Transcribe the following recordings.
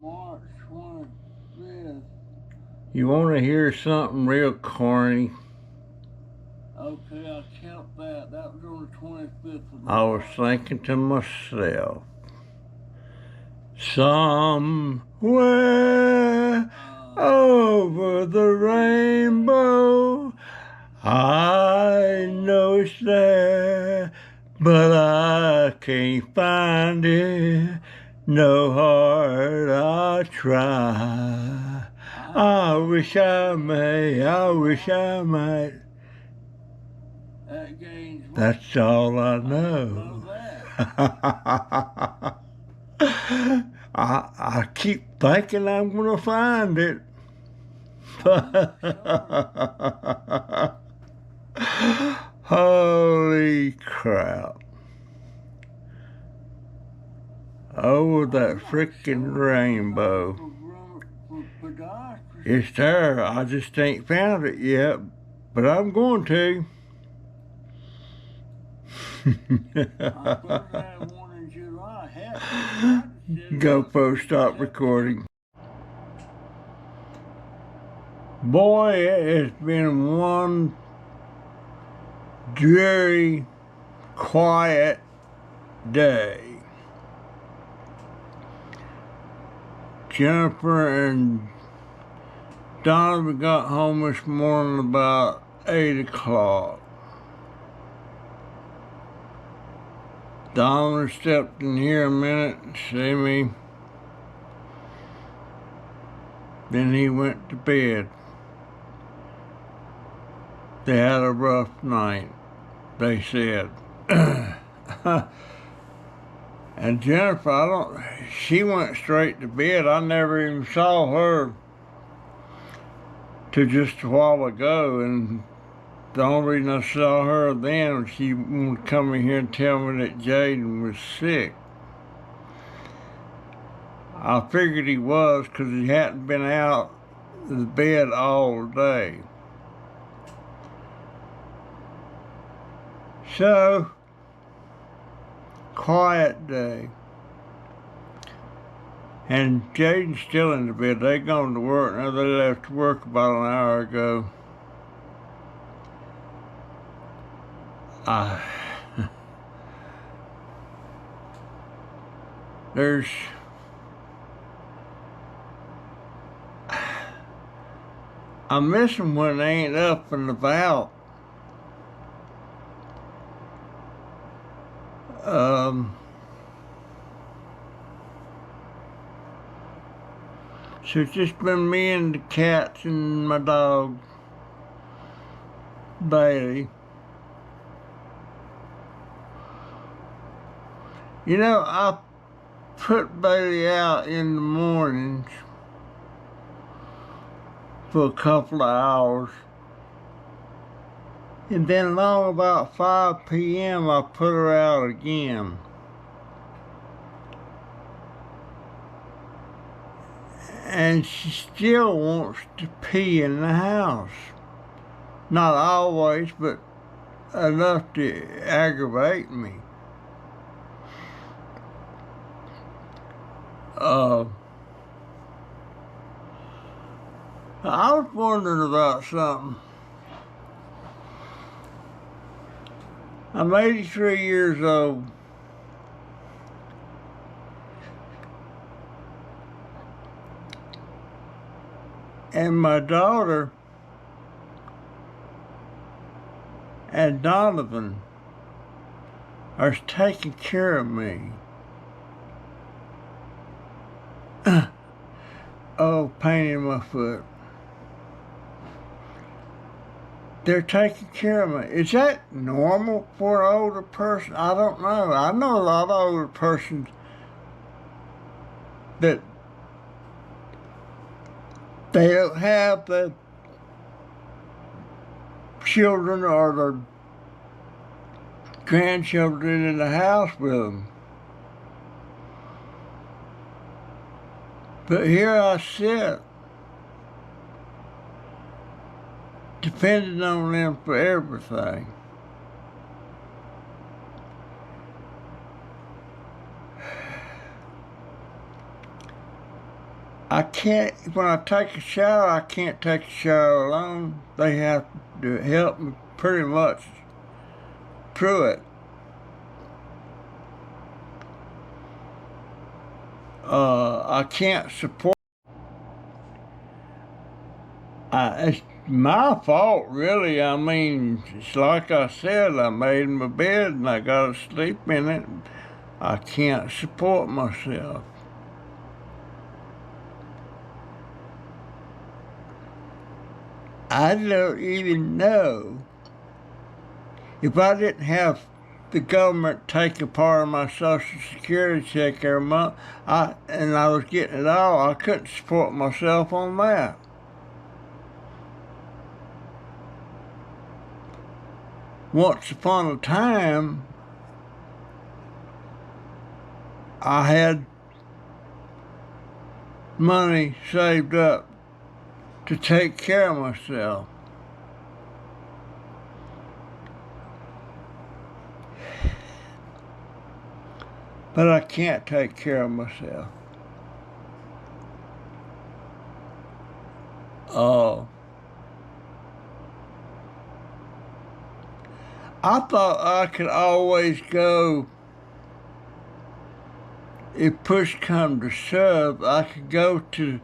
March 25th. You want to hear something real corny? Okay, I'll count that. That was on the 25th of I was March. thinking to myself, somewhere over the rainbow, I know it's there, but I can't find it. No heart I try. I wish I may, I wish I might. At Gainesville. That's all I know. know that. I keep thinking I'm gonna find it. Holy crap. Oh, that freaking rainbow. It's there. I just ain't found it yet, but I'm going to. GoPro, stop recording. Boy, it has been one dreary, quiet day. Jennifer and Donovan got home this morning about 8 o'clock. Donovan stepped in here a minute and see me. Then he went to bed. They had a rough night, they said. And Jennifer, she went straight to bed. I never even saw her till just a while ago, and the only reason I saw her then was she wanted to come in here and tell me that Jaden was sick. I figured he was because he hadn't been out of the bed all day. So, quiet day. And Jaden's still in the bed. They gone to work. Now they left work about an hour ago. I miss them when they ain't up and about. So it's just been me and the cats and my dog, Bailey. You know, I put Bailey out in the mornings for a couple of hours. And then along about 5 p.m. I put her out again. And she still wants to pee in the house. Not always, but enough to aggravate me. I was wondering about something. I'm 83 years old. And my daughter and Donovan are taking care of me. Oh, pain in my foot. They're taking care of me. Is that normal for an older person? I don't know. I know a lot of older persons that they don't have the children or the grandchildren in the house with them. But here I sit, depending on them for everything. I can't, when I take a shower, I can't take a shower alone. They have to help me pretty much through it. I can't support. It's my fault, really. I mean, it's like I said, I made my bed and I got to sleep in it. I can't support myself. I don't even know if I didn't have the government take a part of my Social Security check every month, and I was getting it all, I couldn't support myself on that. Once upon a time, I had money saved up to take care of myself. But I can't take care of myself. I thought I could always go, if push come to shove, I could go to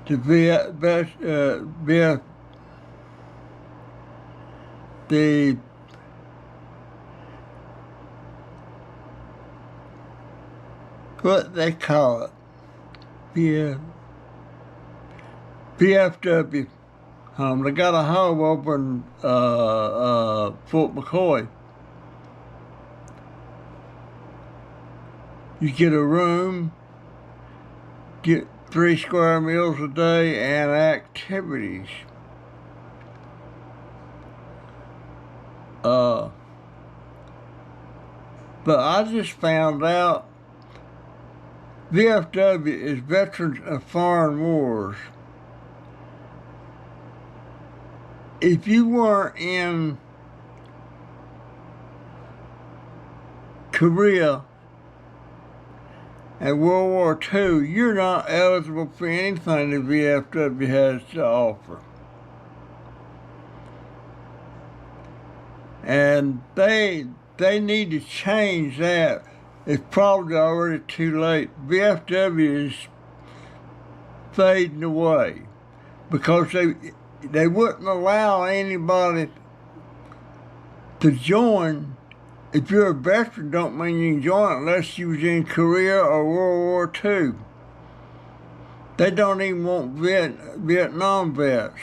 the what they call it, VFW home. They got a home over in Fort McCoy. You get a room, get 3 square meals a day, and activities. But I just found out VFW is Veterans of Foreign Wars. If you weren't in Korea and World War II, you're not eligible for anything the VFW has to offer. And they need to change that. It's probably already too late. VFW is fading away because they wouldn't allow anybody to join. If you're a veteran, don't mean you can join unless you was in Korea or World War II. They don't even want Vietnam vets.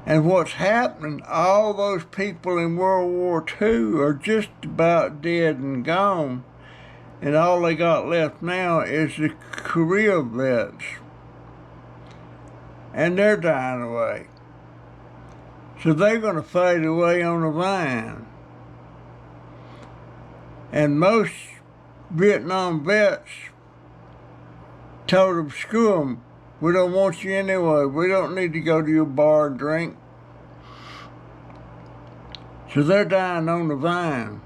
And what's happening, all those people in World War II are just about dead and gone. And all they got left now is the Korea vets. And they're dying away. So they're going to fade away on the vine. And most Vietnam vets told them, screw them. We don't want you anyway. We don't need to go to your bar and drink. So they're dying on the vine.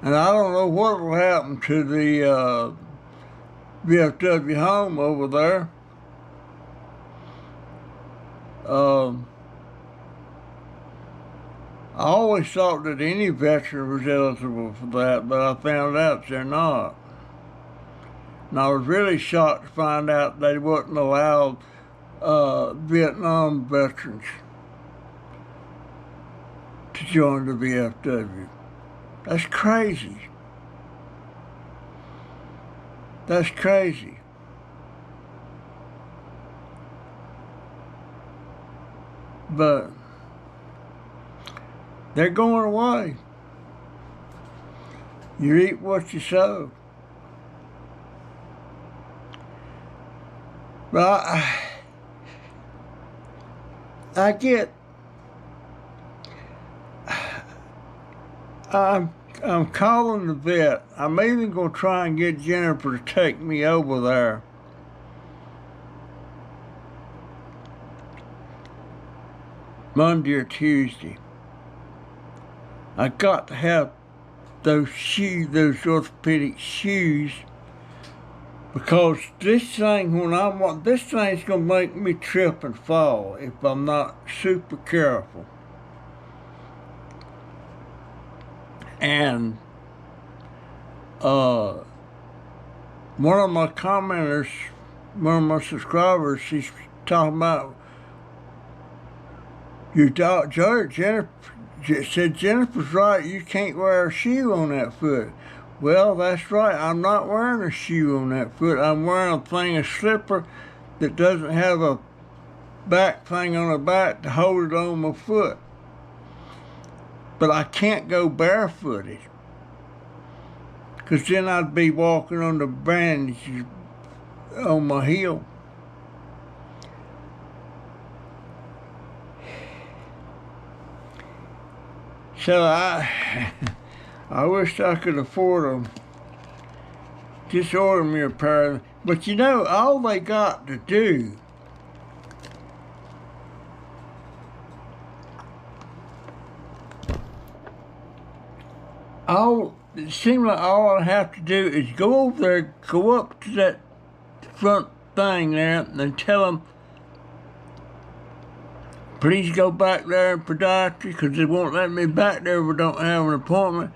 And I don't know what will happen to the VFW home over there. I always thought that any veteran was eligible for that, but I found out they're not. And I was really shocked to find out they wouldn't allow Vietnam veterans to join the VFW. That's crazy. That's crazy. But they're going away. You eat what you sow. But I'm calling the vet. I'm even going to try and get Jennifer to take me over there. Monday or Tuesday. I got to have those orthopedic shoes, because this thing's gonna make me trip and fall if I'm not super careful. And one of my commenters, one of my subscribers, she's talking about your daughter, Jennifer, said Jennifer's right, you can't wear a shoe on that foot. Well, that's right, I'm not wearing a shoe on that foot. I'm wearing a slipper that doesn't have a back thing on the back to hold it on my foot. But I can't go barefooted, because then I'd be walking on the bandages on my heel. So I wish I could afford them. Just order me a pair of them. But you know, all they got to do it seems like all I have to do is go over there, go up to that front thing there, and tell them, please go back there in podiatry, because they won't let me back there if we don't have an appointment,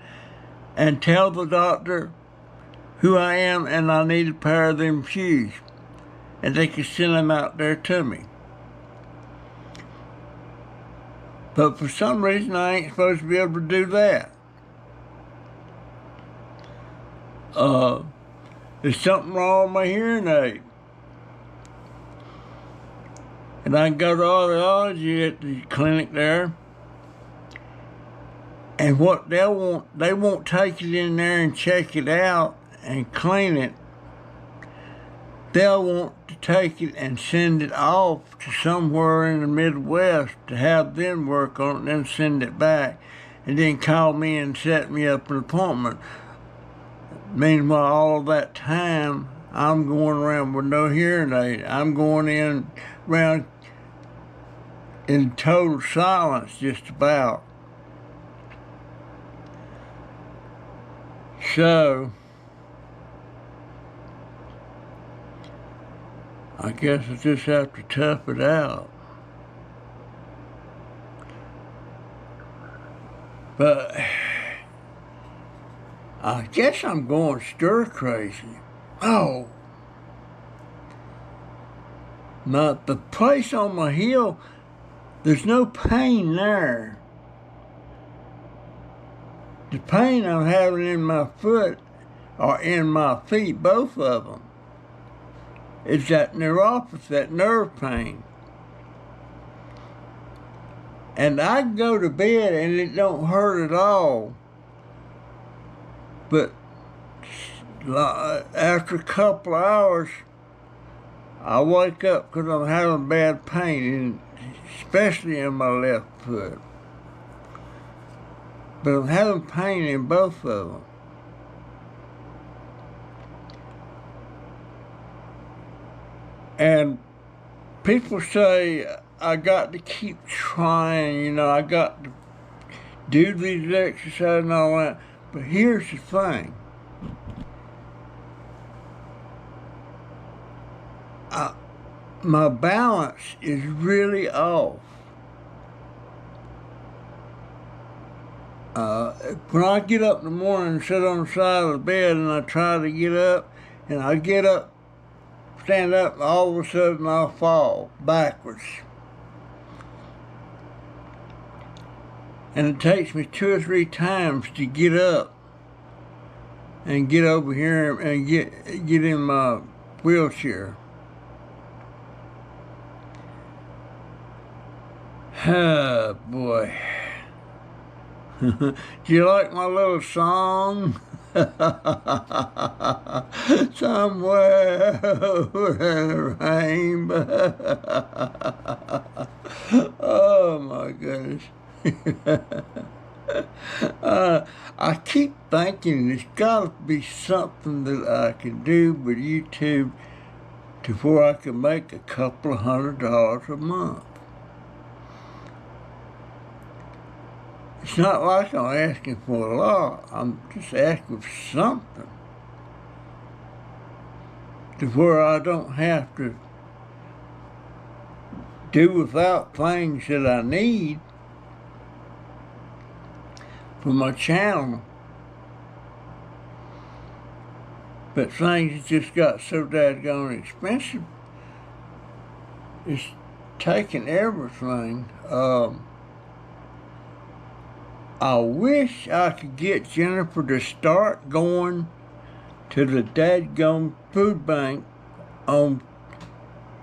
and tell the doctor who I am and I need a pair of them shoes, and they can send them out there to me. But for some reason I ain't supposed to be able to do that. There's something wrong with my hearing aid. And I can go to audiology at the clinic there. And what they won't take it in there and check it out and clean it. They'll want to take it and send it off to somewhere in the Midwest to have them work on it and then send it back. And then call me and set me up an appointment. Meanwhile, all of that time, I'm going around with no hearing aid. I'm going around in total silence, just about. So, I guess I just have to tough it out. But I guess I'm going stir crazy. Oh. Now, the place on my heel, there's no pain there. The pain I'm having in my foot, or in my feet, both of them, is that neuropathy, that nerve pain. And I can go to bed and it don't hurt at all. But after a couple of hours, I wake up because I'm having bad pain, especially in my left foot. But I'm having pain in both of them. And people say I got to keep trying, I got to do these exercises and all that. But here's the thing. My balance is really off. When I get up in the morning and sit on the side of the bed and I try to get up, and I get up, stand up, and all of a sudden I'll fall backwards. And it takes me 2 or 3 times to get up and get over here and get in my wheelchair. Oh, boy. Do you like my little song? Somewhere over the rainbow. Oh, my goodness. I keep thinking there's got to be something that I can do with YouTube to where I can make a couple of $100 a month. It's not like I'm asking for a lot. I'm just asking for something to where I don't have to do without things that I need for my channel. But things just got so dadgone expensive. It's taking everything. I wish I could get Jennifer to start going to the dadgone food bank on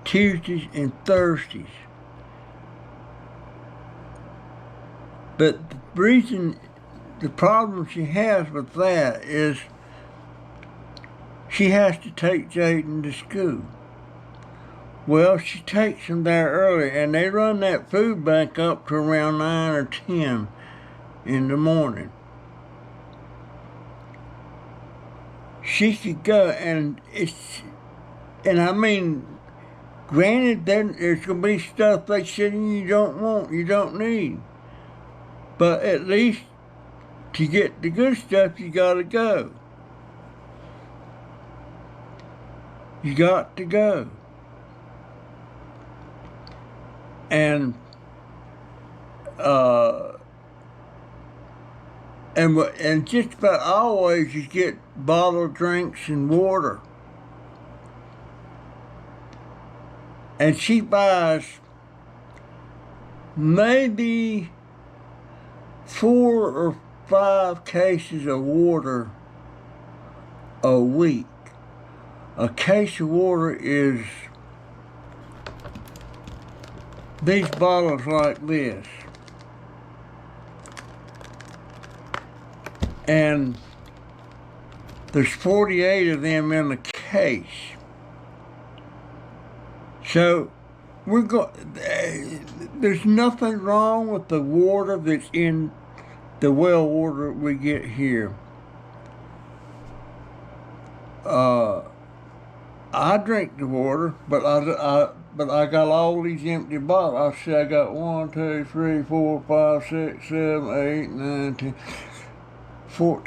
Tuesdays and Thursdays. But the problem she has with that is she has to take Jaden to school. Well, she takes him there early, and they run that food bank up to around 9 or 10 in the morning. She could go, and I mean, granted, there's going to be stuff they said you don't want, you don't need. But at least to get the good stuff, you got to go. You got to go. And just about always you get bottled drinks and water. And she buys maybe 4 or 5 cases of water a week. A case of water is these bottles like this. And there's 48 of them in the case. So there's nothing wrong with the water that's in the well water we get here. I drink the water, but I got all these empty bottles. I see I got 1, 2, 3, 4, 5, 6, 7, 8, 9, 10.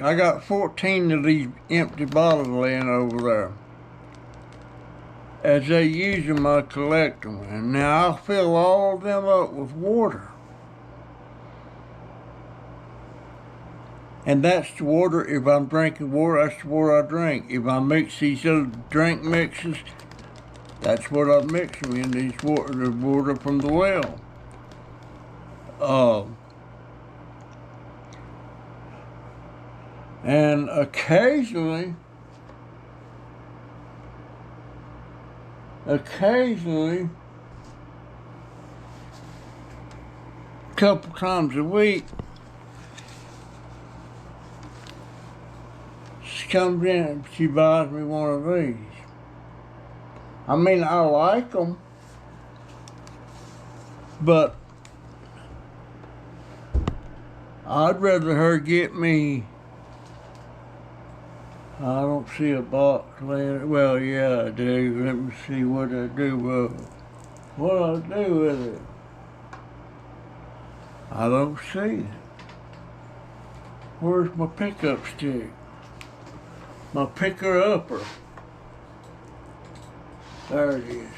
I got 14 of these empty bottles laying over there. As they use them, I collect them. And now I'll fill all of them up with water. And that's the water, if I'm drinking water, that's the water I drink. If I mix these little drink mixes, that's what I mix them in, the water from the well. And occasionally, a couple times a week, she comes in, she buys me one of these. I mean, I like them, but I'd rather her get me, I don't see a box laying, well, yeah, I do. Let me see what I do with it. What I do with it? I don't see it. Where's my pickup stick? My picker-upper. There it is.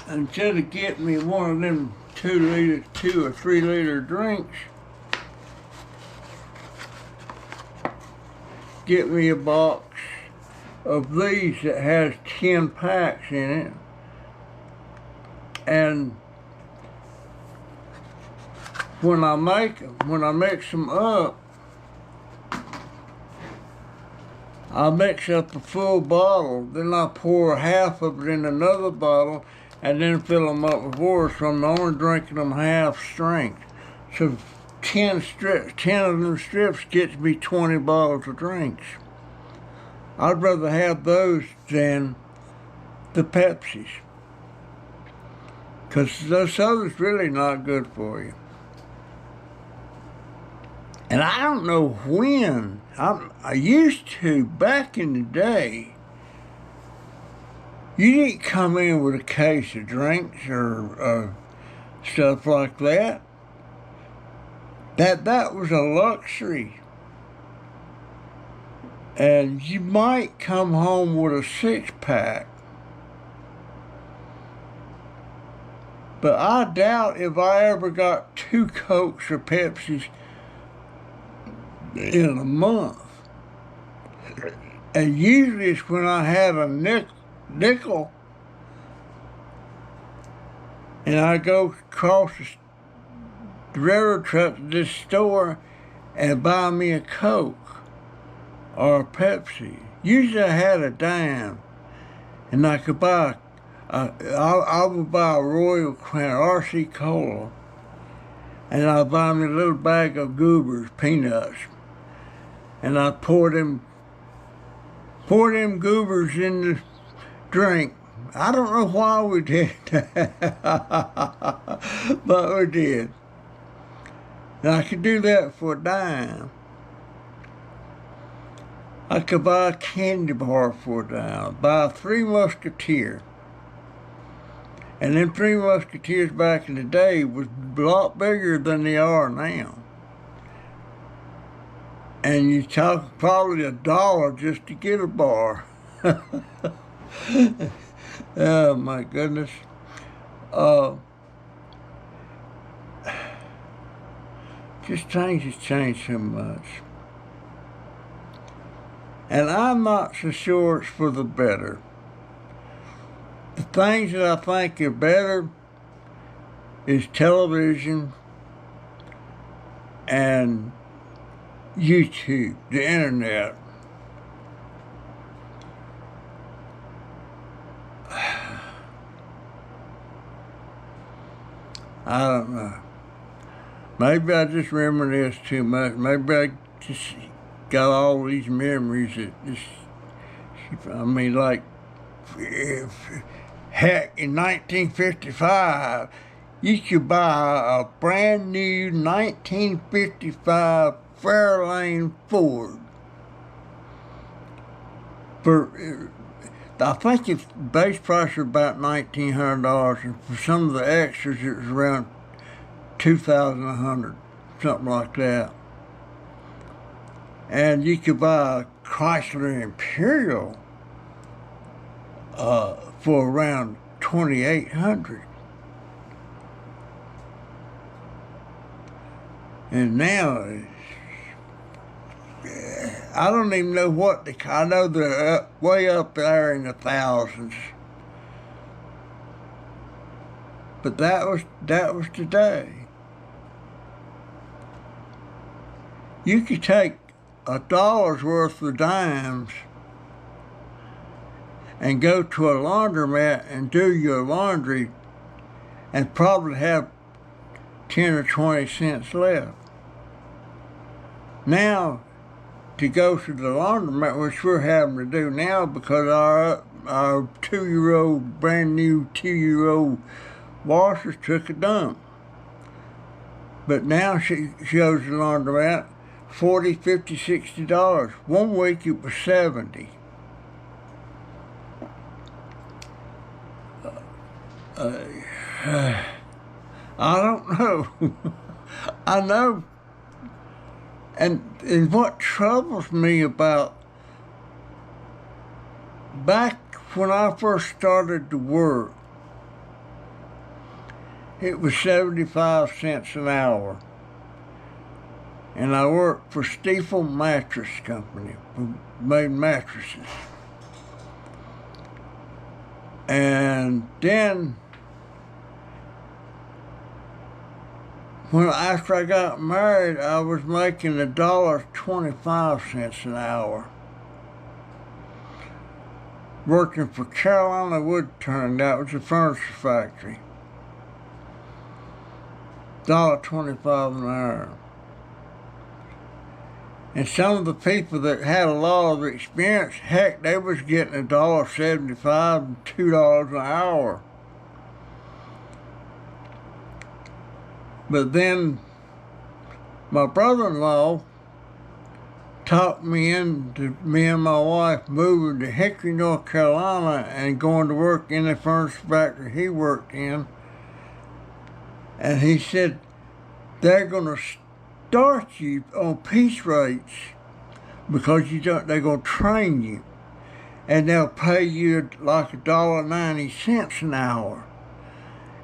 Instead of getting me one of them 2 or 3 liter drinks, get me a box of these that has 10 packs in it. And when I mix them up, I mix up a full bottle, then I pour half of it in another bottle, and then fill them up with water, so I'm only drinking them half strength. So 10 of them strips gets me 20 bottles of drinks. I'd rather have those than the Pepsis, because the soda's really not good for you. And I don't know when I used to, back in the day, you didn't come in with a case of drinks or stuff like that. That was a luxury. And you might come home with a six-pack. But I doubt if I ever got 2 Cokes or Pepsis in a month. And usually it's when I had a nickel and I go across the railroad track to this store and buy me a Coke or a Pepsi. Usually I had a dime and I could buy I would buy a Royal Crown RC Cola, and I'd buy me a little bag of Goobers peanuts, and I'd pour them Goobers in the drink. I don't know why we did that, but we did. And I could do that for a dime. I could buy a candy bar for a dime, buy a Three Musketeer. And them Three Musketeers back in the day was a lot bigger than they are now. And you talk probably $1 just to get a bar. Oh my goodness. Just things has changed so much. And I'm not so sure it's for the better. The things that I think are better is television and YouTube, the internet. I don't know. Maybe I just reminisce too much. Maybe I just got all these memories that just, like, heck, in 1955, you could buy a brand new 1955 Fairlane Ford for, I think its base price was about $1,900, and for some of the extras it was around $2,100, something like that. And you could buy a Chrysler Imperial for around $2,800. And now, I don't even know what I know they're way up there in the thousands. But that was today. You could take $1 worth of dimes and go to a laundromat and do your laundry and probably have 10 or 20 cents left. Now, to go to the laundromat, which we're having to do now because our 2-year-old, brand new 2-year-old washers took a dump. But now she goes to the laundromat, $40, $50, $60. 1 week it was $70. I don't know. I know. And what troubles me about back when I first started to work, it was 75 cents an hour. And I worked for Stiefel Mattress Company, who made mattresses. And then, after I got married, I was making $1.25 an hour. Working for Carolina Wood Turn, that was a furniture factory. $1.25 an hour. And some of the people that had a lot of experience, heck, they was getting $1.75 and $2 an hour. But then my brother-in-law talked me into me and my wife moving to Hickory, North Carolina, and going to work in the furniture factory he worked in. And he said, they're going to start you on piece rates because they're going to train you. And they'll pay you like $1.90 an hour.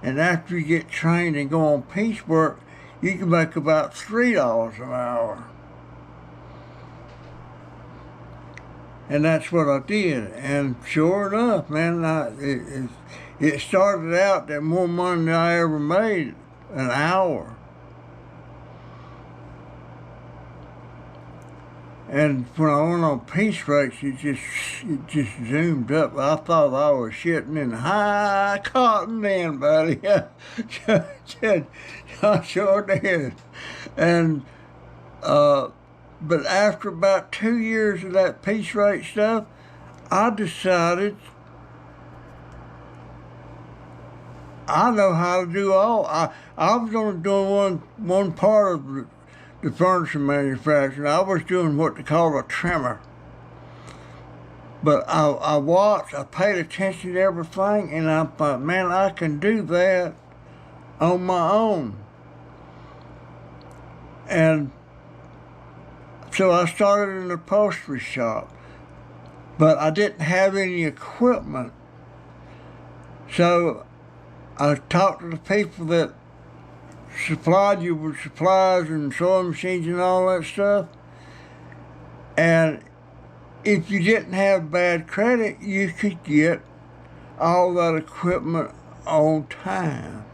And after you get trained and go on piecework, you can make about $3 an hour. And that's what I did. And sure enough, man, it started out that more money than I ever made an hour. And when I went on piece rates, it just zoomed up. I thought I was shitting in high cotton then, buddy. I sure did. And but after about 2 years of that piece rate stuff, I decided I know how to do all. I was only doing one part of the furniture manufacturing. I was doing what they call a trimmer. But I watched, I paid attention to everything, and I thought, man, I can do that on my own. And so I started in an upholstery shop, but I didn't have any equipment. So I talked to the people that supplied you with supplies and sewing machines and all that stuff. And if you didn't have bad credit, you could get all that equipment on time.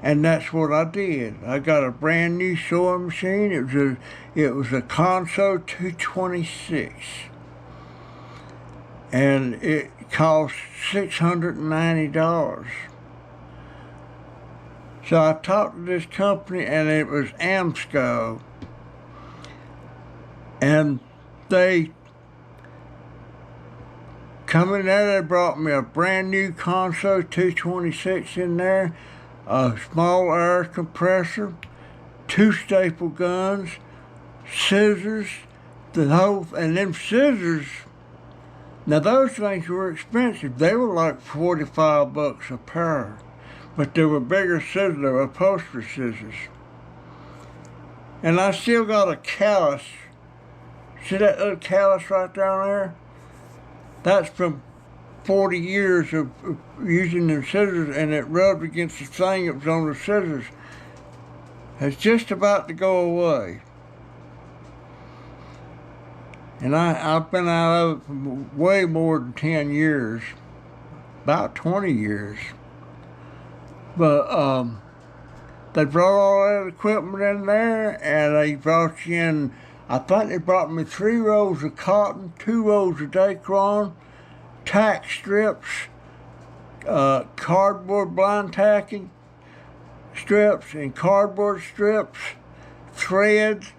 And that's what I did. I got a brand new sewing machine. It was a Console 226. And it cost $690. So I talked to this company, and it was Amsco. And they come in there, they brought me a brand new Console 226 in there, a small air compressor, 2 staple guns, scissors, and them scissors, now those things were expensive. They were like $45 a pair. But they were bigger scissors, they were upholstery scissors. And I still got a callus. See that little callus right down there? That's from 40 years of using them scissors, and it rubbed against the thing that was on the scissors. It's just about to go away. And I've been out of it for way more than 10 years, about 20 years. But they brought all that equipment in there, and they brought you in, I think they brought me 3 rolls of cotton, 2 rolls of Dacron, tack strips, cardboard blind tacking strips and cardboard strips, threads,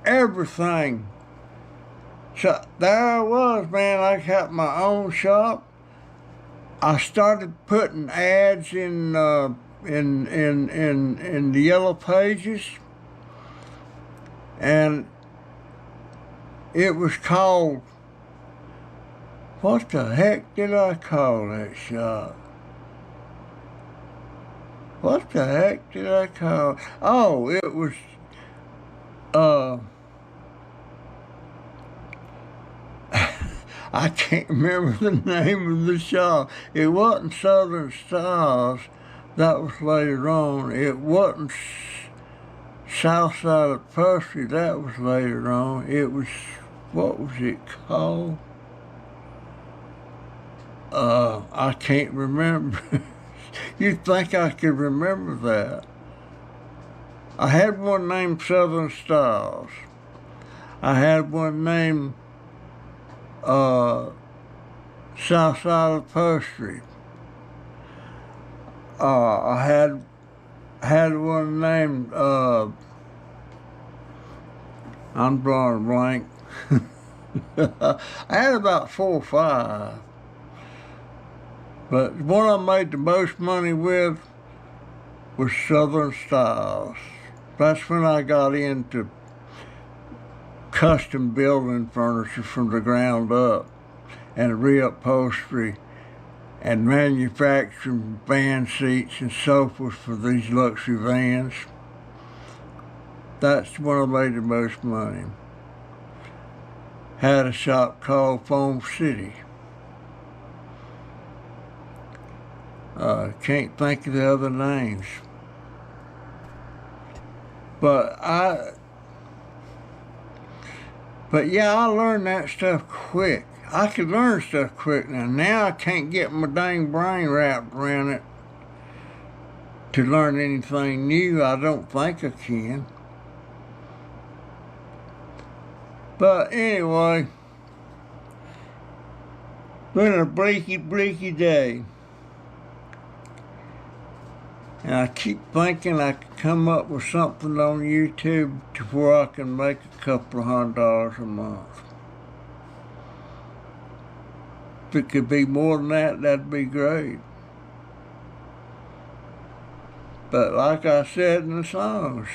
everything. So there I was, man. I got my own shop. I started putting ads in the Yellow Pages, and it was called, what the heck did I call that shop? What the heck did I call it? Oh, it was, I can't remember the name of the shop. It wasn't Southern Styles. That was later on. It wasn't Southside Upholstery. That was later on. It was, what was it called? I can't remember. You'd think I could remember that. I had one named Southern Styles. I had one named Southside Upholstery. I had one named I'm drawing a blank. I had about 4 or 5. But the one I made the most money with was Southern Styles. That's when I got into custom building furniture from the ground up, and reupholstery, and manufacturing van seats and sofas for these luxury vans. That's when I made the most money. Had a shop called Foam City. Can't think of the other names. But yeah, I learned that stuff quick. I could learn stuff quick now. Now I can't get my dang brain wrapped around it to learn anything new. I don't think I can. But anyway, been a bleaky day. And I keep thinking I could come up with something on YouTube to where I can make a couple of $100 a month. If it could be more than that, that'd be great. But like I said in the songs,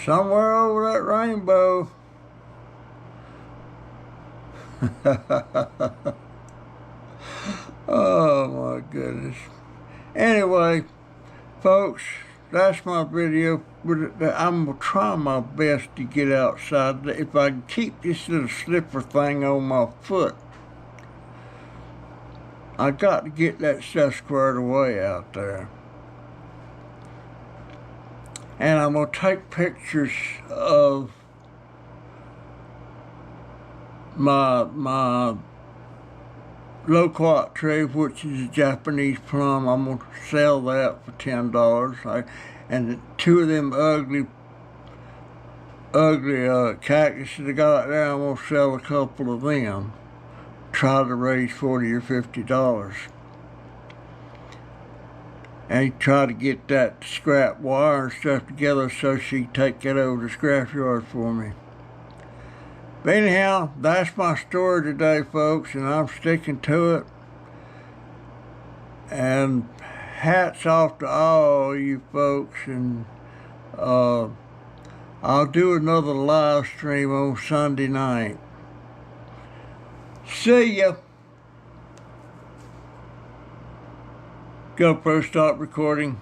somewhere over that rainbow, oh my goodness. Anyway, folks, that's my video. I'm going to try my best to get outside. If I can keep this little slipper thing on my foot, I got to get that stuff squared away out there. And I'm going to take pictures of my loquat tree, which is a Japanese plum. I'm going to sell that for $10. And two of them ugly cactuses I got out there, I'm going to sell a couple of them. Try to raise $40 or $50. And try to get that scrap wire and stuff together so she can take that over to the scrapyard for me. But anyhow, that's my story today, folks, and I'm sticking to it. And hats off to all you folks, and I'll do another live stream on Sunday night. See ya. GoPro, stop recording.